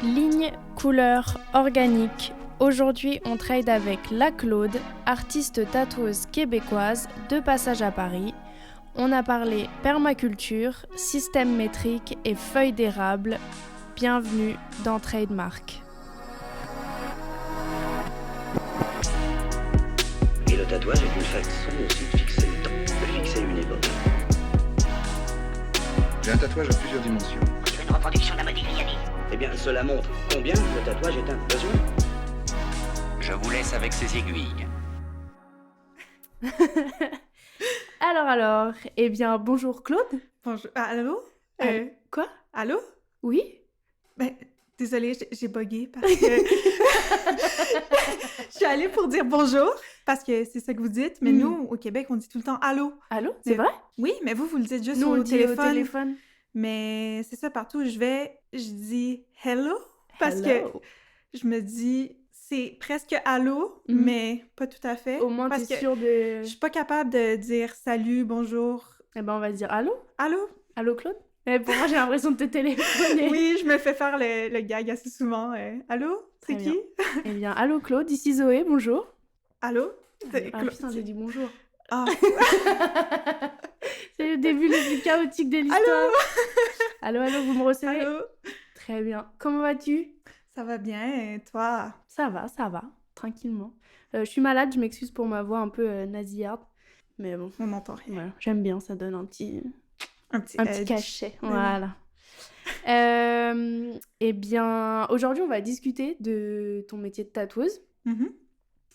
Ligne, couleur, organique. Aujourd'hui, on trade avec La Claude, artiste tatoueuse québécoise de passage à Paris. On a parlé permaculture, système métrique et feuilles d'érable. Bienvenue dans Trademark. Et le tatouage est une façon aussi de fixer le temps, de fixer une époque. J'ai un tatouage à plusieurs dimensions. C'est une reproduction d'un Modigliani. Eh bien, cela montre combien le tatouage est un besoin. Je vous laisse avec ces aiguilles. Alors, eh bien, bonjour Claude. Bonjour. Ah, allô? Quoi? Allô? Oui? Ben, désolée, j'ai bugué parce que... Je suis allée pour dire bonjour, parce que c'est ça que vous dites, mais nous, au Québec, on dit tout le temps allô. Allô? C'est Mais- vrai? Oui, mais vous le dites juste Nous, on au le dit téléphone. au téléphone. Mais c'est ça, partout où je vais, je dis hello, parce Hello. que je me dis, c'est presque allô, Mhm. mais pas tout à fait. Au moins, parce t'es que sûre de... je suis pas capable de dire salut, bonjour, Eh ben, on va se dire allô? allô. Allô Claude? Eh, pour moi, j'ai l'impression de te téléphoner. Oui, je me fais faire le gag assez souvent. Allô? C'est Très qui? Eh bien, allô Claude, ici Zoé, bonjour. Allô? Ah putain, j'ai dit bonjour. Ah, C'est le début le plus chaotique de l'histoire. Allô, vous me recevez? allô? Très bien. Comment vas-tu? Ça va bien, et toi? Ça va, tranquillement. Je suis malade, je m'excuse pour ma voix un peu nasillarde. Mais bon, On n'entend rien. voilà, j'aime bien, ça donne un petit edge. cachet. Ben Voilà. Eh bien, aujourd'hui, on va discuter de ton métier de tatoueuse. Mhm.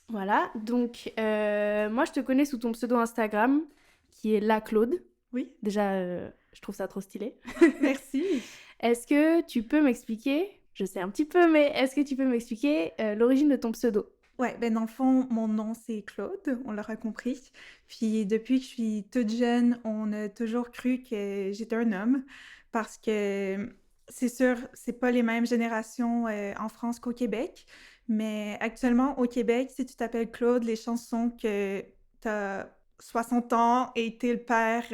Voilà, donc moi, je te connais sous ton pseudo Instagram, qui est La Claude. Oui, Déjà, je trouve ça trop stylé. merci. Est-ce que tu peux m'expliquer, je sais un petit peu, mais est-ce que tu peux m'expliquer l'origine de ton pseudo? Ouais, ben dans le fond, mon nom c'est Claude, on l'aura compris. Puis depuis que je suis toute jeune, on a toujours cru que j'étais un homme parce que c'est sûr, c'est pas les mêmes générations en France qu'au Québec, mais actuellement au Québec, si tu t'appelles Claude, les chances sont que t'as 60 ans et t'es le père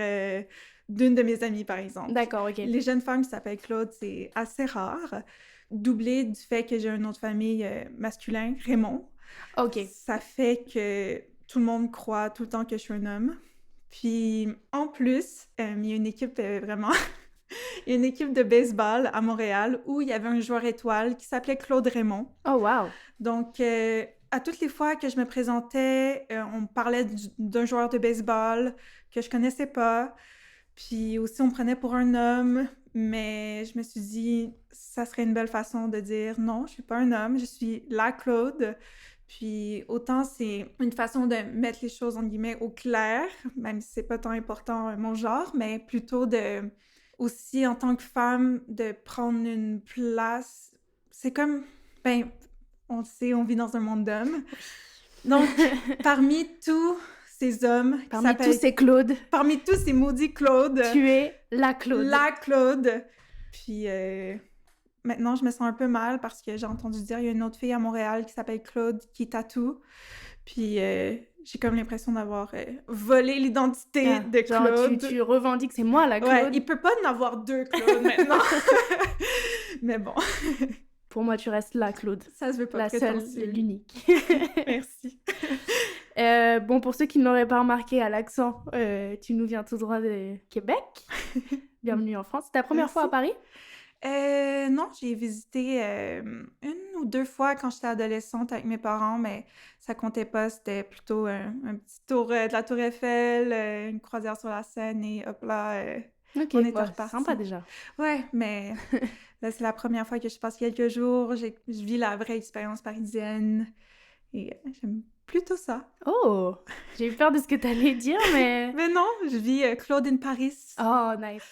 d'une de mes amies, par exemple. D'accord, ok. Les jeunes femmes qui s'appellent Claude, c'est assez rare. Doublé du fait que j'ai un nom de famille masculin, Raymond. Ok. Ça fait que tout le monde croit tout le temps que je suis un homme. Puis, en plus, il y a une équipe vraiment... il y a une équipe de baseball à Montréal où il y avait un joueur étoile qui s'appelait Claude Raymond. Oh, wow. Donc, à toutes les fois que je me présentais, on me parlait d'un joueur de baseball que je connaissais pas. Puis aussi, on me prenait pour un homme, mais je me suis dit, ça serait une belle façon de dire non, je suis pas un homme, je suis la Claude. Puis autant c'est une façon de mettre les choses en guillemets au clair, même si c'est pas tant important mon genre, mais plutôt de aussi en tant que femme de prendre une place. C'est comme, ben, on le sait, on vit dans un monde d'hommes. Donc, parmi tous ces hommes qui Parmi s'appellent- tous ces Claude, parmi tous ces maudits Claude, tu es La Claude. la Claude. Puis maintenant, je me sens un peu mal parce que j'ai entendu dire qu'il y a une autre fille à Montréal qui s'appelle Claude qui tatoue. Puis j'ai comme l'impression d'avoir volé l'identité Ah, de genre, Claude. tu revendiques, c'est moi La Claude. Ouais, il peut pas en avoir deux Claude maintenant. Mais bon, Pour moi, tu restes La Claude. ça se veut pas La seule, prétentieux. l'unique. Merci. Bon, pour ceux qui ne l'auraient pas remarqué à l'accent, tu nous viens tout droit de Québec. Bienvenue en France. C'est ta première Merci. fois à Paris? Non, j'ai visité une ou deux fois quand j'étais adolescente avec mes parents, mais ça comptait pas. C'était plutôt un petit tour de la Tour Eiffel, une croisière sur la Seine et hop là, Ok, on était bah, repartis. sympa déjà. Ouais, mais là, c'est la première fois que je passe quelques jours. Je vis la vraie expérience parisienne et j'aime plutôt ça. Oh, j'ai eu peur de ce que t'allais dire, mais... Mais non, je vis Claude in Paris. Oh, nice.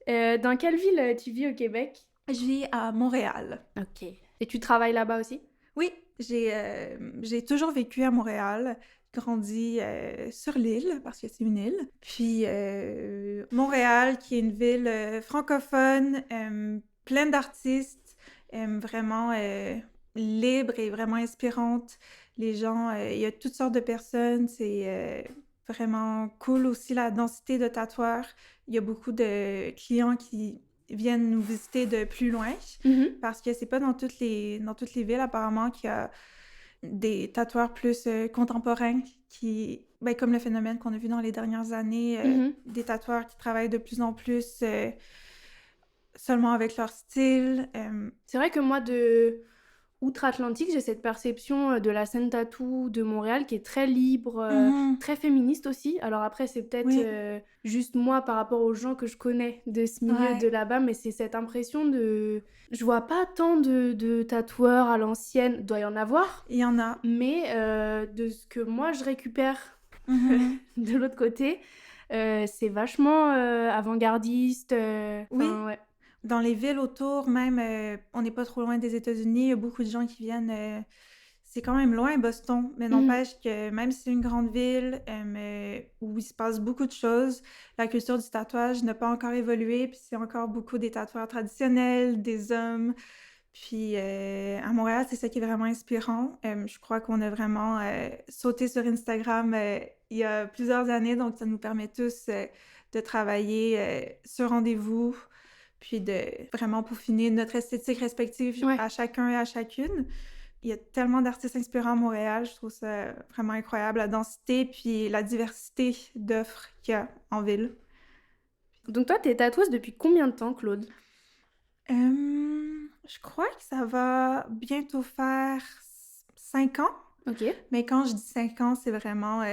Dans quelle ville tu vis au Québec? Je vis à Montréal. Ok. Et tu travailles là-bas aussi? Oui, j'ai toujours vécu à Montréal, grandi sur l'île, parce que c'est une île. Puis Montréal, qui est une ville francophone, pleine d'artistes, vraiment libre et vraiment inspirante. Les gens, il y a toutes sortes de personnes, c'est vraiment cool aussi la densité de tatoueurs. Il y a beaucoup de clients qui viennent nous visiter de plus loin, parce que c'est pas dans toutes les villes, apparemment, qu'il y a des tatoueurs plus contemporains qui... Ben, comme le phénomène qu'on a vu dans les dernières années, des tatoueurs qui travaillent de plus en plus seulement avec leur style. C'est vrai que moi, de outre-Atlantique, j'ai cette perception de la scène tatou de Montréal qui est très libre, très féministe aussi. Alors après, c'est peut-être juste moi par rapport aux gens que je connais de ce milieu de là-bas, mais c'est cette impression de... Je vois pas tant de tatoueurs à l'ancienne, doit y en avoir. Il y en a. Mais de ce que moi je récupère de l'autre côté, c'est vachement avant-gardiste. Oui. Ouais. Dans les villes autour, même, on n'est pas trop loin des États-Unis, il y a beaucoup de gens qui viennent... c'est quand même loin, Boston, mais n'empêche que même si c'est une grande ville où il se passe beaucoup de choses, la culture du tatouage n'a pas encore évolué, puis c'est encore beaucoup des tatoueurs traditionnels, des hommes. Puis à Montréal, c'est ça qui est vraiment inspirant. Je crois qu'on a vraiment sauté sur Instagram il y a plusieurs années, donc ça nous permet tous de travailler sur rendez-vous, puis de vraiment peaufiner notre esthétique respective à chacun et à chacune. Il y a tellement d'artistes inspirants à Montréal, je trouve ça vraiment incroyable, la densité puis la diversité d'offres qu'il y a en ville. Donc toi, t'es tatoueuse depuis combien de temps, Claude? Je crois que ça va bientôt faire 5 ans. Ok. Mais quand je dis 5 ans, c'est vraiment...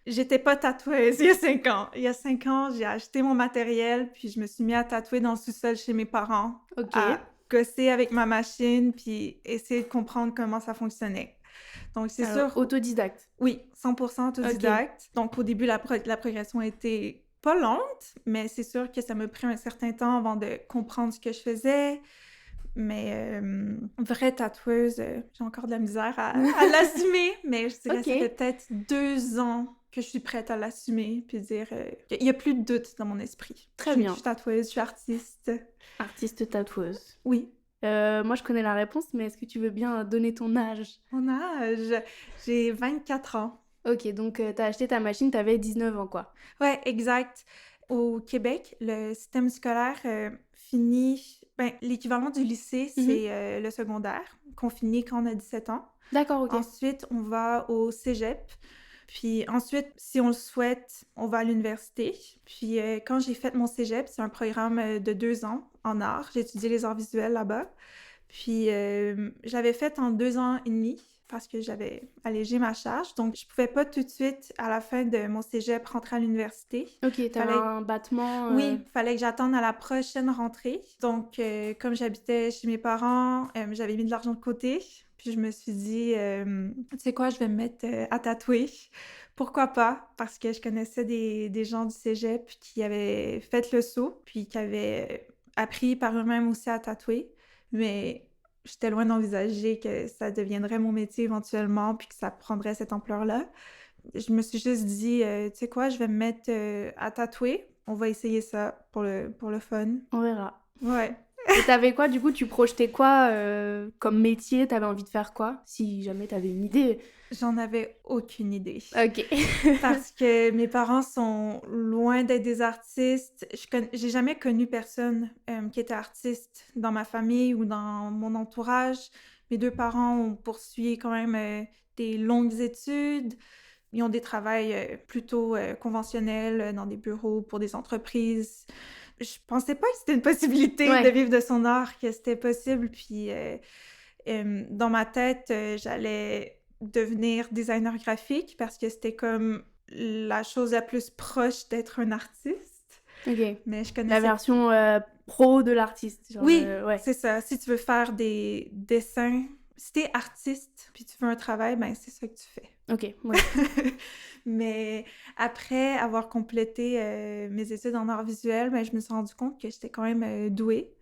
J'étais pas tatoueuse il y a 5 ans. Il y a 5 ans, j'ai acheté mon matériel, puis je me suis mis à tatouer dans le sous-sol chez mes parents. Ok. À gosser avec ma machine, puis essayer de comprendre comment ça fonctionnait. Donc, c'est sûr... Autodidacte. Oui, 100% autodidacte. Okay. Donc, au début, la progression a été pas lente, mais c'est sûr que ça m'a pris un certain temps avant de comprendre ce que je faisais. Mais vraie tatoueuse, j'ai encore de la misère à l'assumer, mais je dirais que ça fait peut-être 2 ans que je suis prête à l'assumer, puis dire qu'il n'y a plus de doute dans mon esprit. Très bien. Je suis tatoueuse, je suis artiste. Artiste tatoueuse. Oui. Moi, je connais la réponse, mais est-ce que tu veux bien donner ton âge? Mon âge? J'ai 24 ans. Ok, donc t'as acheté ta machine, t'avais 19 ans, quoi. Ouais, exact. Au Québec, le système scolaire finit... Ben, l'équivalent du lycée, c'est le secondaire, qu'on finit quand on a 17 ans. D'accord, ok. Ensuite, on va au cégep. Puis ensuite, si on le souhaite, on va à l'université. Puis quand j'ai fait mon cégep, c'est un programme de 2 ans en arts. J'ai étudié les arts visuels là-bas. Puis j'avais fait en 2 ans et demi parce que j'avais allégé ma charge. Donc, je pouvais pas tout de suite, à la fin de mon cégep, rentrer à l'université. Ok, t'avais un battement... Oui, fallait que j'attende à la prochaine rentrée. Donc, comme j'habitais chez mes parents, j'avais mis de l'argent de côté. Puis je me suis dit, tu sais quoi, je vais me mettre à tatouer. Pourquoi pas? Parce que je connaissais des gens du cégep qui avaient fait le saut, puis qui avaient appris par eux-mêmes aussi à tatouer. Mais j'étais loin d'envisager que ça deviendrait mon métier éventuellement, puis que ça prendrait cette ampleur-là. Je me suis juste dit, tu sais quoi, je vais me mettre à tatouer. On va essayer ça pour le fun. On verra. Ouais. Et t'avais quoi, du coup, tu projetais quoi comme métier? T'avais envie de faire quoi? Si jamais t'avais une idée. J'en avais aucune idée. Ok. Parce que mes parents sont loin d'être des artistes. J'ai jamais connu personne qui était artiste dans ma famille ou dans mon entourage. Mes 2 parents ont poursuivi quand même des longues études. Ils ont des travails plutôt conventionnels dans des bureaux pour des entreprises. Je pensais pas que c'était une possibilité de vivre de son art, que c'était possible. Puis dans ma tête, j'allais devenir designer graphique parce que c'était comme la chose la plus proche d'être un artiste. Ok. Mais je connaissais... La version pro de l'artiste. Genre, oui, ouais. C'est ça. Si tu veux faire des dessins, si t'es artiste puis tu veux un travail, ben c'est ça que tu fais. Ok, ouais. Mais après avoir complété mes études en arts visuels, ben, je me suis rendu compte que j'étais quand même douée,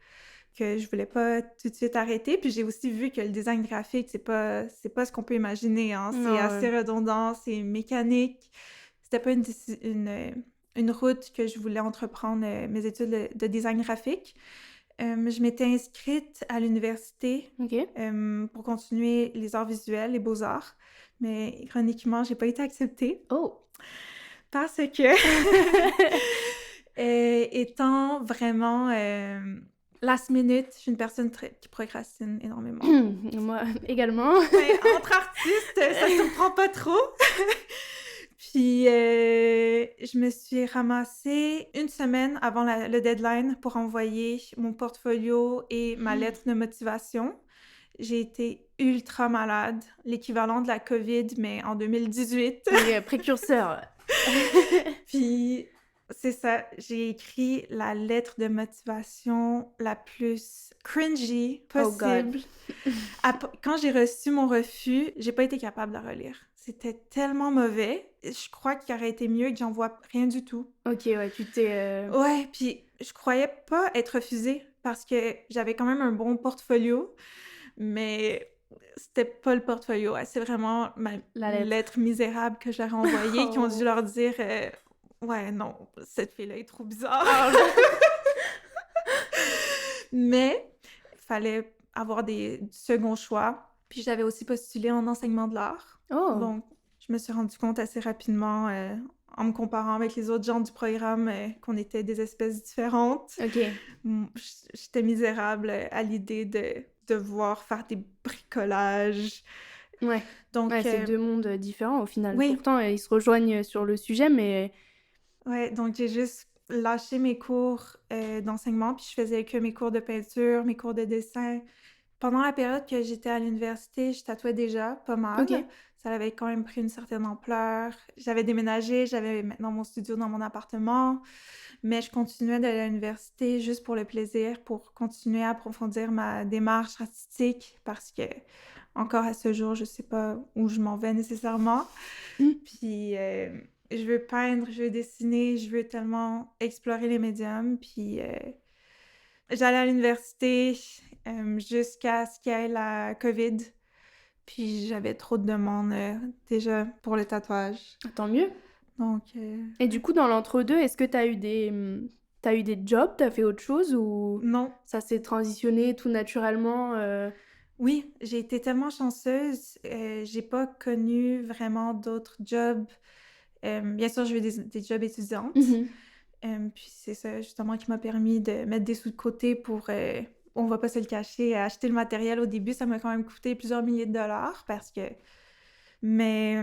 que je voulais pas tout de suite arrêter. Puis j'ai aussi vu que le design graphique, c'est pas ce qu'on peut imaginer, hein. C'est assez redondant, c'est mécanique. C'était pas une route que je voulais entreprendre mes études de design graphique. Je m'étais inscrite à l'université pour continuer les arts visuels, les beaux-arts. Mais ironiquement, j'ai pas été acceptée. Oh! Parce que, étant vraiment last minute. Je suis une personne qui procrastine énormément. Moi également. Mais entre artistes, ça ne surprend pas trop. Puis, je me suis ramassée une semaine avant le deadline pour envoyer mon portfolio et ma lettre de motivation. J'ai été ultra malade, l'équivalent de la COVID, mais en 2018. Et, précurseur. Puis, c'est ça, j'ai écrit la lettre de motivation la plus cringy possible. Quand j'ai reçu mon refus, j'ai pas été capable de la relire. C'était tellement mauvais. Je crois qu'il aurait été mieux que j'envoie rien du tout. Ok, ouais, tu t'es... Ouais, puis je croyais pas être refusée parce que j'avais quand même un bon portfolio, mais c'était pas le portfolio. Ouais, c'est vraiment La lettre misérable que j'aurais envoyée qui ont dû leur dire ouais, non, cette fille-là est trop bizarre. Mais il fallait avoir du second choix. Puis j'avais aussi postulé en enseignement de l'art. Oh! Donc, je me suis rendu compte assez rapidement, en me comparant avec les autres gens du programme, qu'on était des espèces différentes. Ok. J'étais misérable à l'idée de devoir faire des bricolages. Ouais. Donc, ouais, c'est deux mondes différents au final. Oui. Pourtant, ils se rejoignent sur le sujet, mais... Ouais, donc j'ai juste lâché mes cours d'enseignement, puis je faisais que mes cours de peinture, mes cours de dessin. Pendant la période que j'étais à l'université, je tatouais déjà pas mal. Ok. Ça avait quand même pris une certaine ampleur. J'avais déménagé, j'avais maintenant mon studio dans mon appartement, mais je continuais d'aller à l'université juste pour le plaisir, pour continuer à approfondir ma démarche artistique, parce que encore à ce jour, je sais pas où je m'en vais nécessairement. Puis je veux peindre, je veux dessiner, je veux tellement explorer les médiums. Puis j'allais à l'université jusqu'à ce qu'il y ait la COVID. Puis j'avais trop de demandes déjà pour le tatouage. Tant mieux. Donc... Et du coup, dans l'entre-deux, est-ce que t'as eu des jobs, t'as fait autre chose ou Non. ça s'est transitionné tout naturellement Oui, j'ai été tellement chanceuse. J'ai pas connu vraiment d'autres jobs. Bien sûr, j'ai eu des jobs étudiantes. Puis c'est ça, justement, qui m'a permis de mettre des sous de côté pour, on va pas se le cacher, acheter le matériel. Au début, ça m'a quand même coûté plusieurs milliers de dollars parce que... Mais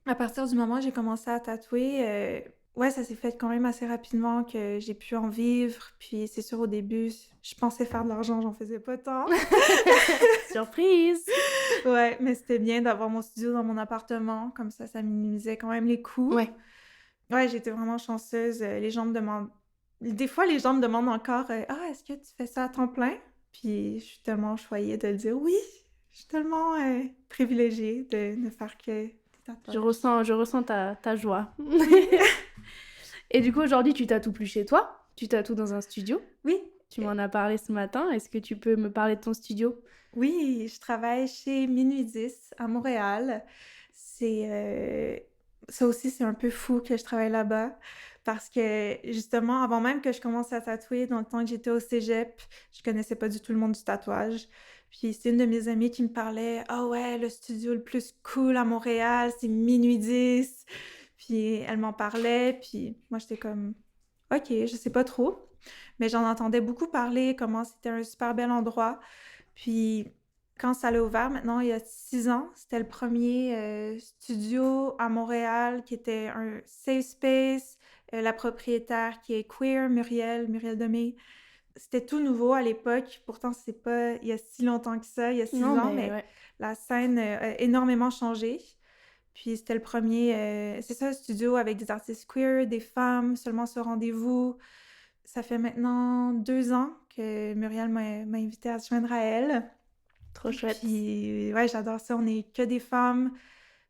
à partir du moment où j'ai commencé à tatouer, ouais, ça s'est fait quand même assez rapidement que j'ai pu en vivre. Puis c'est sûr, au début, je pensais faire de l'argent, j'en faisais pas tant. Surprise! Ouais, mais c'était bien d'avoir mon studio dans mon appartement. Comme ça minimisait quand même les coûts. Ouais. Ouais, j'ai été vraiment chanceuse. Les gens me demandent... Des fois, les gens me demandent encore « Ah, est-ce que tu fais ça à temps plein? » Puis je suis tellement choyée de le dire « Oui! » Je suis tellement privilégiée de ne faire que des tatouages. Je ressens ta joie. Et du coup, aujourd'hui, tu tatoues plus chez toi? Tu tatoues dans un studio? Oui. Tu m'en as parlé ce matin. Est-ce que tu peux me parler de ton studio? Oui, je travaille chez Minuit 10 à Montréal. Ça aussi, c'est un peu fou que je travaille là-bas parce que, justement, avant même que je commence à tatouer, dans le temps que j'étais au cégep, je connaissais pas du tout le monde du tatouage. Puis c'est une de mes amies qui me parlait « Ah ouais, le studio le plus cool à Montréal, c'est Minuit 10. » Puis elle m'en parlait, puis moi, j'étais comme « Ok, je sais pas trop. » Mais j'en entendais beaucoup parler, comment c'était un super bel endroit. Puis quand ça l'a ouvert, maintenant, il y a 6 ans, c'était le premier studio à Montréal qui était un safe space. La propriétaire qui est queer, Muriel Demey. C'était tout nouveau à l'époque. Pourtant, c'est pas il y a si longtemps que ça, il y a 6 ans, mais ouais. la scène a énormément changé. Puis c'était le premier, c'est ça, studio avec des artistes queer, des femmes, seulement ce rendez-vous. Ça fait maintenant 2 ans que Muriel m'a invitée à se joindre à elle. Trop chouette. Puis ouais, j'adore ça, on n'est que des femmes.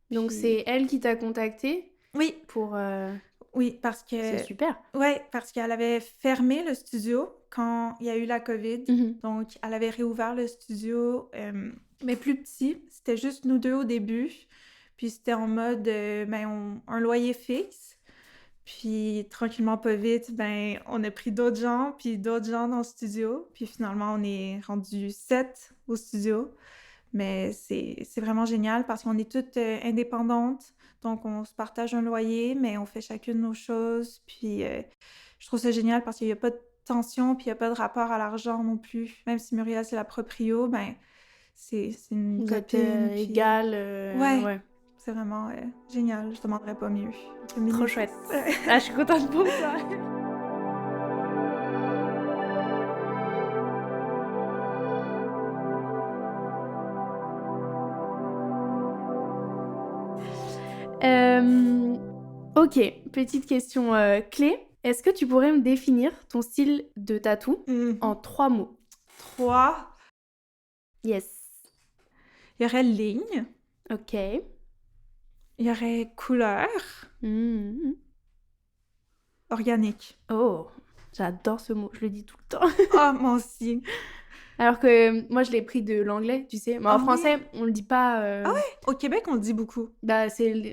Donc Puis- c'est elle qui t'a contacté Oui, pour... oui, parce que... C'est super. Ouais, parce qu'elle avait fermé le studio quand il y a eu la COVID. Donc, elle avait réouvert le studio, mais plus petit. C'était juste nous deux au début. Puis c'était en mode, un loyer fixe. Puis tranquillement, pas vite, on a pris d'autres gens dans le studio. Puis finalement, on est rendu 7 au studio. Mais c'est vraiment génial parce qu'on est toutes indépendantes. Donc, on se partage un loyer, mais on fait chacune nos choses. Puis, je trouve ça génial parce qu'il n'y a pas tension, puis il n'y a pas de rapport à l'argent non plus. Même si Muriel, c'est la proprio, ben, c'est une Vous êtes copine. Puis égal. ouais, c'est vraiment génial. Je ne demanderais pas mieux. Trop chouette. Ouais. Ah, je suis contente pour toi. Ok, petite question clé. Est-ce que tu pourrais me définir ton style de tatou en 3 mots? 3, Yes. il y aurait ligne, Ok. il y aurait couleur, Mhm. organique. Oh, j'adore ce mot, je le dis tout le temps. Ah, moi aussi. Alors que moi, je l'ai pris de l'anglais, tu sais. Mais en Ah français, oui? on le dit pas. Ah ouais? Au Québec, on le dit beaucoup. Bah,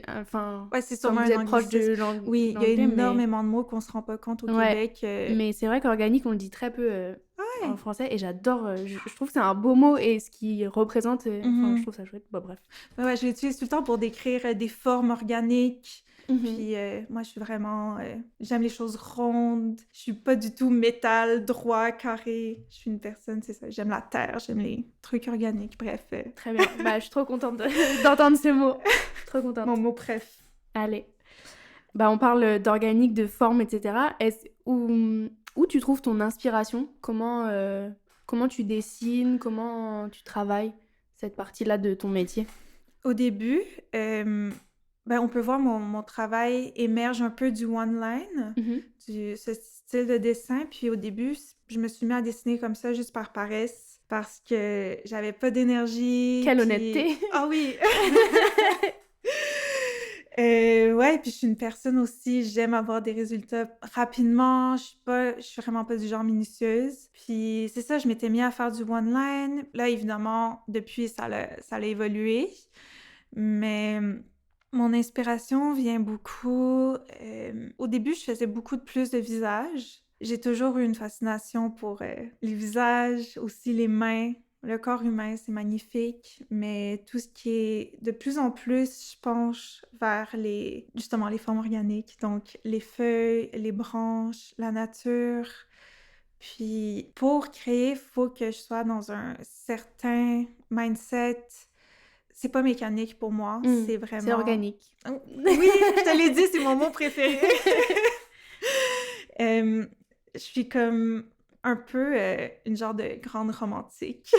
enfin, Ouais, c'est comme sûrement vous un êtes proche de anglicisme. Oui, il y a l'anglais, mais énormément de mots qu'on se rend pas compte au ouais. Québec. Mais c'est vrai qu'organique, on le dit très peu en Ouais. français et j'adore. Je trouve que c'est un beau mot et ce qui représente. Enfin, je Mhm. trouve ça chouette. Bon, bref. Ouais, je l'utilise tout le temps pour décrire des formes organiques. Mhm. Puis moi, je suis vraiment... j'aime les choses rondes. Je suis pas du tout métal, droit, carré. Je suis une personne, c'est ça. J'aime la terre, j'aime les trucs organiques. Bref, Très bien. Bah, je suis trop contente d'entendre ce mot. Trop contente. mon mot préf. Allez. Bah, on parle d'organique, de forme, etc. Où tu trouves ton inspiration? Comment tu dessines? Comment tu travailles cette partie-là de ton métier? Au début, ben, on peut voir mon travail émerge un peu du one-line, ce style de dessin. Puis au début, je me suis mis à dessiner comme ça juste par paresse parce que j'avais pas d'énergie. Quelle puis... honnêteté! Ah oui! Ouais, puis je suis une personne aussi, j'aime avoir des résultats rapidement, je suis vraiment pas du genre minutieuse. Puis c'est ça, je m'étais mis à faire du one-line. Là, évidemment, depuis, ça a évolué. Mais mon inspiration vient beaucoup... au début, je faisais beaucoup de plus de visages. J'ai toujours eu une fascination pour les visages, aussi les mains. Le corps humain, c'est magnifique, mais tout ce qui est de plus en plus, je penche vers justement les formes organiques, donc les feuilles, les branches, la nature. Puis pour créer, il faut que je sois dans un certain mindset. C'est pas mécanique pour moi, c'est vraiment... C'est organique. Oui, je te l'ai dit, c'est mon mot préféré. Je suis comme un peu une genre de grande romantique.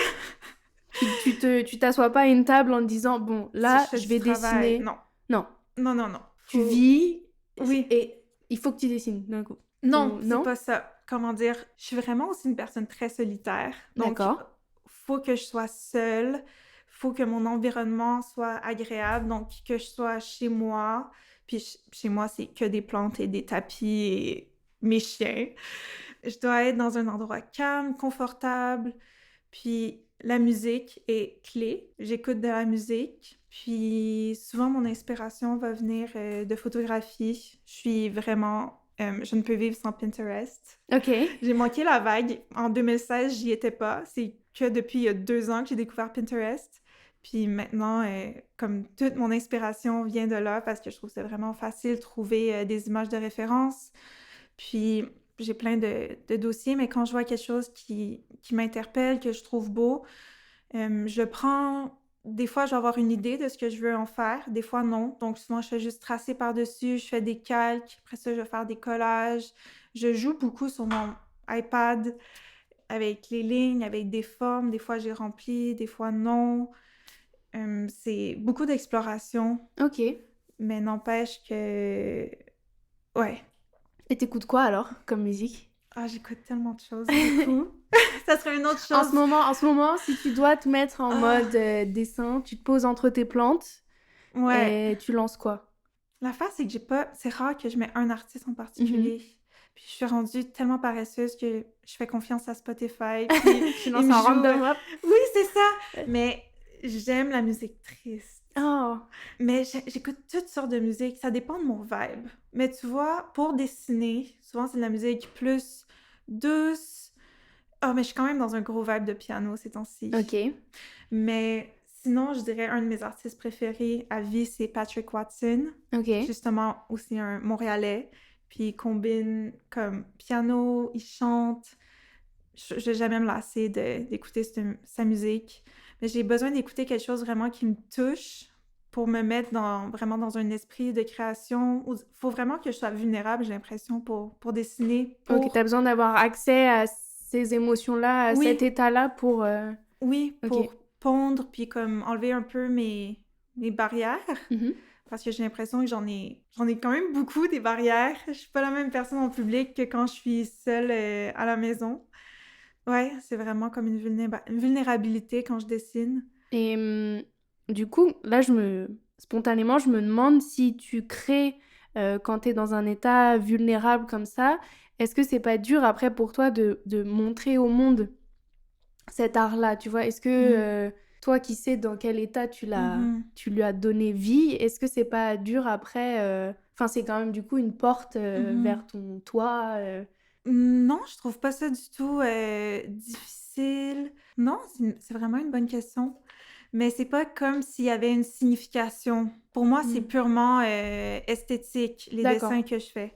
Tu t'assois pas à une table en te disant, bon, là, Si je vais dessiner. Non. Non. Non, non, non. Tu vis Oui. et il faut que tu dessines d'un coup. Non, non? c'est pas ça. Comment dire? Je suis vraiment aussi une personne très solitaire. Donc, D'accord. faut que je sois seule. Faut que mon environnement soit agréable. Donc, que je sois chez moi. Puis chez moi, c'est que des plantes et des tapis et mes chiens. Je dois être dans un endroit calme, confortable. Puis la musique est clé. J'écoute de la musique. Puis souvent, mon inspiration va venir de photographie. Je suis vraiment... je ne peux vivre sans Pinterest. Ok. J'ai manqué la vague. En 2016, j'y étais pas. C'est que depuis il y a 2 ans que j'ai découvert Pinterest. Puis maintenant, comme toute mon inspiration vient de là parce que je trouve que c'est vraiment facile de trouver des images de référence. Puis j'ai plein de dossiers, mais quand je vois quelque chose qui m'interpelle, que je trouve beau, je prends... Des fois, je vais avoir une idée de ce que je veux en faire. Des fois, non. Donc, souvent, je fais juste tracer par-dessus. Je fais des calques. Après ça, je vais faire des collages. Je joue beaucoup sur mon iPad avec les lignes, avec des formes. Des fois, j'ai rempli. Des fois, non. C'est beaucoup d'exploration. Ok. Mais n'empêche que... Ouais. Et t'écoutes quoi alors, comme musique? Ah, j'écoute tellement de choses, du coup. Ça serait une autre chose. En ce moment, si tu dois te mettre en mode dessin, tu te poses entre tes plantes Ouais. et tu lances quoi? L'affaire, c'est que j'ai pas... C'est rare que je mets un artiste en particulier. Puis je suis rendue tellement paresseuse que je fais confiance à Spotify. Puis Tu lances un random rap? Oui, c'est ça! Mais j'aime la musique triste. Oh. Mais j'écoute toutes sortes de musique. Ça dépend de mon vibe. Mais tu vois, pour dessiner, souvent, c'est de la musique plus douce. Ah, mais je suis quand même dans un gros vibe de piano ces temps-ci. Ok. Mais sinon, je dirais un de mes artistes préférés à vie, c'est Patrick Watson. Ok. Justement, aussi un Montréalais. puis il combine comme piano, il chante. Je vais jamais me lasser d'écouter sa musique. Mais j'ai besoin d'écouter quelque chose vraiment qui me touche pour me mettre vraiment dans un esprit de création. Il faut vraiment que je sois vulnérable, j'ai l'impression, pour dessiner. Ok, t'as besoin d'avoir accès à ces émotions-là, à Oui. cet état-là pour... Oui, Ok. pour pondre, puis comme enlever un peu mes barrières. Mhm. Parce que j'ai l'impression que j'en ai quand même beaucoup des barrières. Je suis pas la même personne en public que quand je suis seule à la maison. Ouais, c'est vraiment comme une vulnérabilité quand je dessine. Et du coup, là, spontanément, je me demande si tu crées quand t'es dans un état vulnérable comme ça, est-ce que c'est pas dur après pour toi de montrer au monde cet art-là, tu vois? Est-ce que toi qui sais dans quel état tu lui as donné vie, est-ce que c'est pas dur après? Enfin, c'est quand même du coup une porte vers ton toit. Non, je trouve pas ça du tout difficile. Non, c'est vraiment une bonne question. Mais c'est pas comme s'il y avait une signification. Pour moi, c'est purement esthétique, les D'accord. dessins que je fais.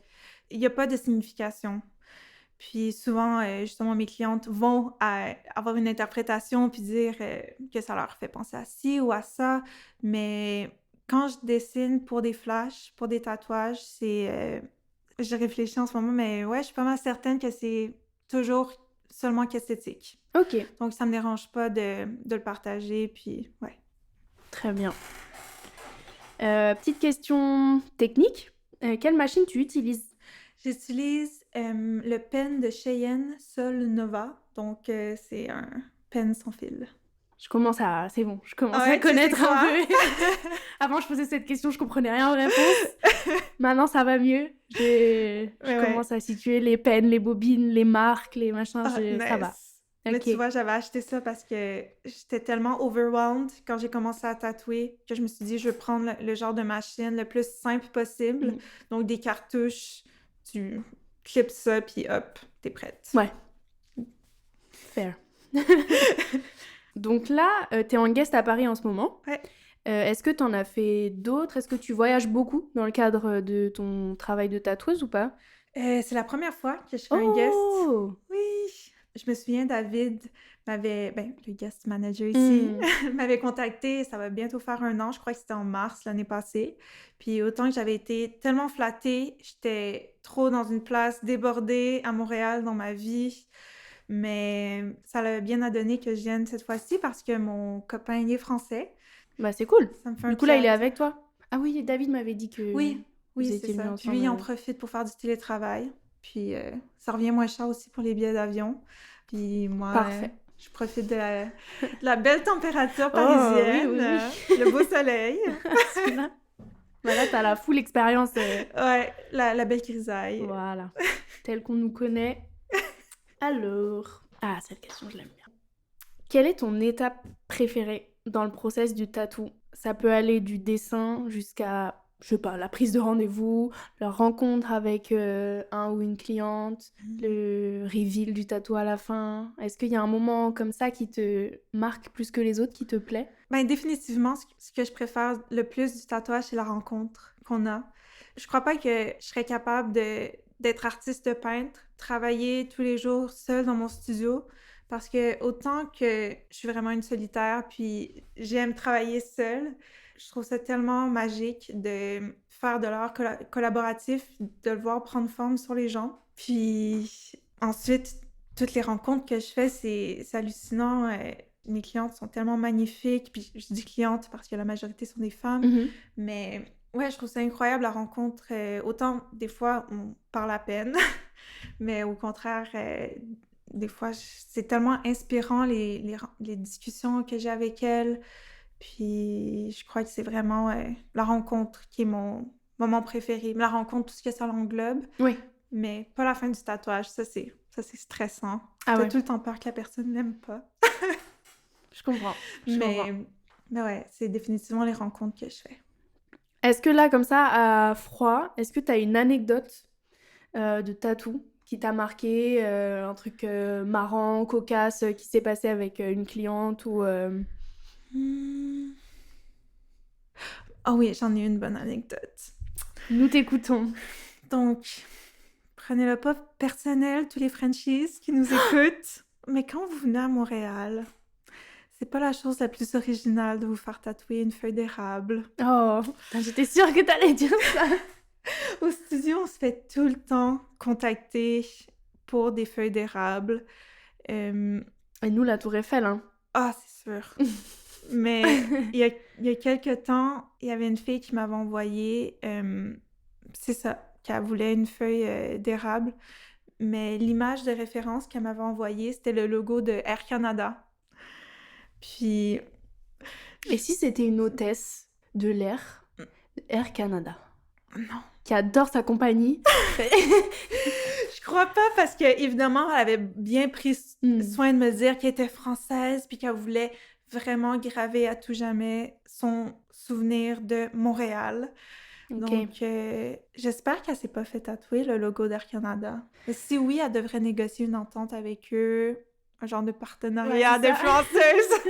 Il n'y a pas de signification. Puis souvent, justement, mes clientes vont avoir une interprétation puis dire que ça leur fait penser à ci ou à ça. Mais quand je dessine pour des flashs, pour des tatouages, je réfléchis en ce moment, mais ouais, je suis pas mal certaine que c'est toujours seulement qu'esthétique. Ok, Donc, ça me dérange pas de le partager, puis ouais. très bien. Petite question technique. Quelle machine tu utilises? J'utilise le pen de Cheyenne Sol Nova, donc c'est un pen sans fil. C'est bon, je commence Ouais, à connaître tu sais un quoi? peu. Avant, je posais cette question, je comprenais rien aux réponses. Maintenant, ça va mieux. Je Ouais. commence à situer les pens, les bobines, les marques, les machins, Ah, ça va. nice. Mais Ok. tu vois, j'avais acheté ça parce que j'étais tellement overwhelmed quand j'ai commencé à tatouer que je me suis dit, je vais prendre le genre de machine le plus simple possible. Mhm. Donc, des cartouches, tu clips ça, puis hop, t'es prête. Ouais. Fair. Donc là, t'es en guest à Paris en ce moment. Ouais. Est-ce que t'en as fait d'autres? Est-ce que tu voyages beaucoup dans le cadre de ton travail de tatoueuse ou pas? C'est la première fois que je fais un guest. Oh! Oui! Je me souviens, David le guest manager ici, m'avait contacté, ça va bientôt faire 1 an, je crois que c'était en mars l'année passée. Puis autant que j'avais été tellement flattée, j'étais trop dans une place débordée à Montréal dans ma vie. Mais ça l'a bien à donner que je vienne cette fois-ci parce que mon copain il est français. Bah c'est cool. Ça me fait un Du coup là, il est pied à avec toi? Ah oui, David m'avait dit que Oui, vous c'est étiez venus ça. Puis ensemble. lui, il en profite pour faire du télétravail. Puis ça revient moins cher aussi pour les billets d'avion. Puis moi, Parfait. je profite de la belle température parisienne, oui. le beau soleil. Celui-là. Voilà, t'as la full expérience. Ouais, la belle grisaille. Voilà, telle qu'on nous connaît. Alors... Ah, cette question, je l'aime bien. Quelle est ton étape préférée dans le process du tatou? Ça peut aller du dessin jusqu'à, je sais pas, la prise de rendez-vous, la rencontre avec un ou une cliente, le reveal du tatou à la fin. Est-ce qu'il y a un moment comme ça qui te marque plus que les autres, qui te plaît? Ben, définitivement, ce que je préfère le plus du tatouage, c'est la rencontre qu'on a. Je crois pas que je serais capable d'être artiste peintre, travailler tous les jours seule dans mon studio, parce que autant que je suis vraiment une solitaire, puis j'aime travailler seule, je trouve ça tellement magique de faire de l'art collaboratif, de le voir prendre forme sur les gens. Puis ensuite, toutes les rencontres que je fais, c'est hallucinant. Mes clientes sont tellement magnifiques, puis je dis clientes parce que la majorité sont des femmes, mais ouais, je trouve ça incroyable la rencontre. Autant des fois on parle à peine, mais au contraire, des fois c'est tellement inspirant les discussions que j'ai avec elles. Puis je crois que c'est vraiment la rencontre qui est mon moment préféré. La rencontre, tout ce que ça englobe, Oui. mais pas la fin du tatouage. Ça, c'est stressant. Ah T'as ouais. tout le temps peur que la personne n'aime pas. Je comprends. Mais ouais, c'est définitivement les rencontres que je fais. Est-ce que là, comme ça, à froid, est-ce que tu as une anecdote de tatou qui t'a marqué, un truc marrant, cocasse, qui s'est passé avec une cliente ou... Ah oui, j'en ai une bonne anecdote. Nous t'écoutons. Donc, prenez-le pas personnel, tous les Frenchies qui nous écoutent. Mais quand vous venez à Montréal, c'est pas la chose la plus originale de vous faire tatouer une feuille d'érable. Oh, putain, j'étais sûre que t'allais dire ça. Au studio, on se fait tout le temps contacter pour des feuilles d'érable. Euh, Et nous, la Tour Eiffel, hein. Ah, c'est sûr. Mais il y a quelques temps, il y avait une fille qui m'avait envoyé, c'est ça, qu'elle voulait une feuille d'érable. Mais l'image de référence qu'elle m'avait envoyée, c'était le logo de Air Canada. Puis, Et si c'était une hôtesse de l'air, Air Canada, non. qui adore sa compagnie? Je crois pas parce que, évidemment, elle avait bien pris soin de me dire qu'elle était française puis qu'elle voulait vraiment graver à tout jamais son souvenir de Montréal. Ok. Donc, j'espère qu'elle s'est pas fait tatouer le logo d'Air Canada. Mais si oui, elle devrait négocier une entente avec eux, un genre de partenariat Ouais, c'est ça. d'influenceuse.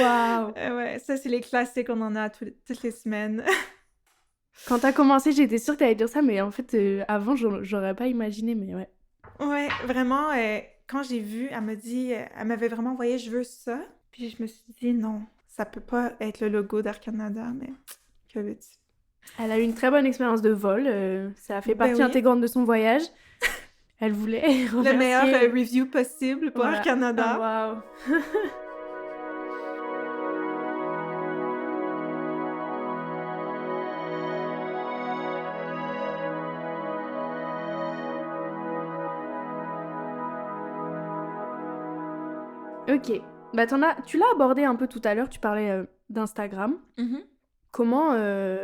Waouh! Ouais, ça, c'est les classiques, on en a toutes les semaines. Quand t'as commencé, j'étais sûre que t'allais dire ça, mais en fait, avant, j'aurais pas imaginé, mais ouais. Ouais, vraiment, quand j'ai vu, elle m'avait vraiment envoyé « je veux ça », puis je me suis dit « non, ça peut pas être le logo d'Air Canada, mais que veux-tu ». Elle a eu une très bonne expérience de vol, ça a fait Ben partie oui. intégrante de son voyage. Elle voulait Le remercier... meilleur review possible pour Voilà. Air Canada. Ah, waouh! Ok, bah tu l'as abordé un peu tout à l'heure, tu parlais d'Instagram. Mhm. Comment,